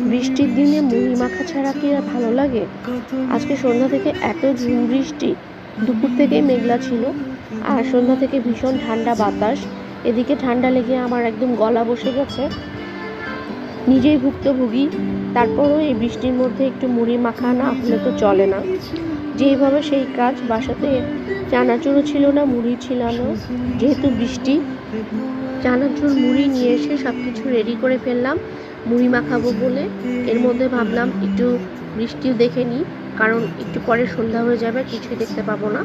বৃষ্টির দিনে মুড়ি মাখা ছাড়া কি আর ভালো লাগে? আজকে সন্ধ্যা থেকে এত ঝুম বৃষ্টি, দুপুর থেকেই মেঘলা ছিল, আর সন্ধ্যা থেকে ভীষণ ঠান্ডা বাতাস। এদিকে ঠান্ডা লেগে আমার একদম গলা বসে গেছে। নিজেই ভুক্তভোগী, তারপরও এই বৃষ্টির মধ্যে একটু মুড়ি মাখা না হলে তো চলে না। যেইভাবে সেই কাজ। বাসাতে চানাচুরও ছিল না, মুড়ি ছিল না, যেহেতু বৃষ্টি। চানাচুর মুড়ি নিয়ে এসে সব কিছু রেডি করে ফেললাম মুড়ি মাখাবো বলে। এর মধ্যে ভাবলাম একটু বৃষ্টিও দেখে নিই, কারণ একটু পরে সন্ধ্যা হয়ে যাবে, কিছুই দেখতে পাবো না।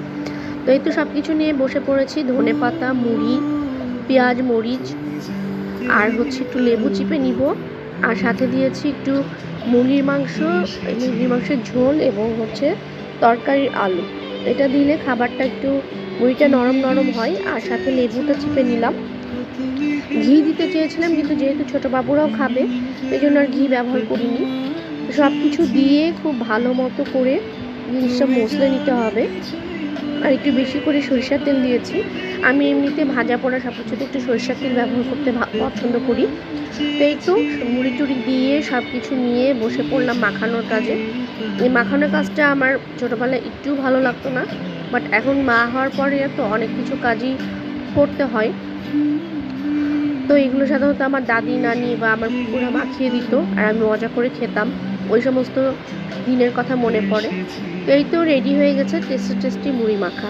তো এই তো সব কিছু নিয়ে বসে পড়েছি। ধনে পাতা, মুড়ি, পেঁয়াজ, মরিচ, আর একটু লেবু চিপে নিব। আর সাথে দিয়েছি একটু মুরগির মাংসের ঝোল এবং তরকারির আলু। এটা দিলে খাবারটা একটু, মুড়িটা নরম নরম হয়। আর সাথে লেবুটা চিপে নিলাম। ঘি দিতে চেয়েছিলাম, কিন্তু যেহেতু ছোটো বাবুরাও খাবে, এই জন্য আর ঘি ব্যবহার করিনি। সব কিছু দিয়ে খুব ভালো মতো করে জিনিসটা মশলে নিতে হবে। আর একটু বেশি করে সরিষার তেল দিয়েছি। আমি এমনিতে ভাজা পোড়া সব কিছুতে একটু সরিষার তেল ব্যবহার করতে পছন্দ করি। তো এই তো মুড়ি টুড়ি দিয়ে সব কিছু নিয়ে বসে পড়লাম মাখানোর কাজে। এই মাখানোর কাজটা আমার ছোটোবেলায় একটু ভালো লাগতো না, বাট এখন মা হওয়ার পরে তো অনেক কিছু কাজই করতে হয়। তো এগুলো সাধারণত আমার দাদি, নানি বা আমার পুকুরা মাখিয়ে দিত, আর আমি মজা করে খেতাম। ওই সমস্ত দিনের কথা মনে পড়ে। তো এই তো রেডি হয়ে গেছে টেস্টি টেস্টি মুড়ি মাখা।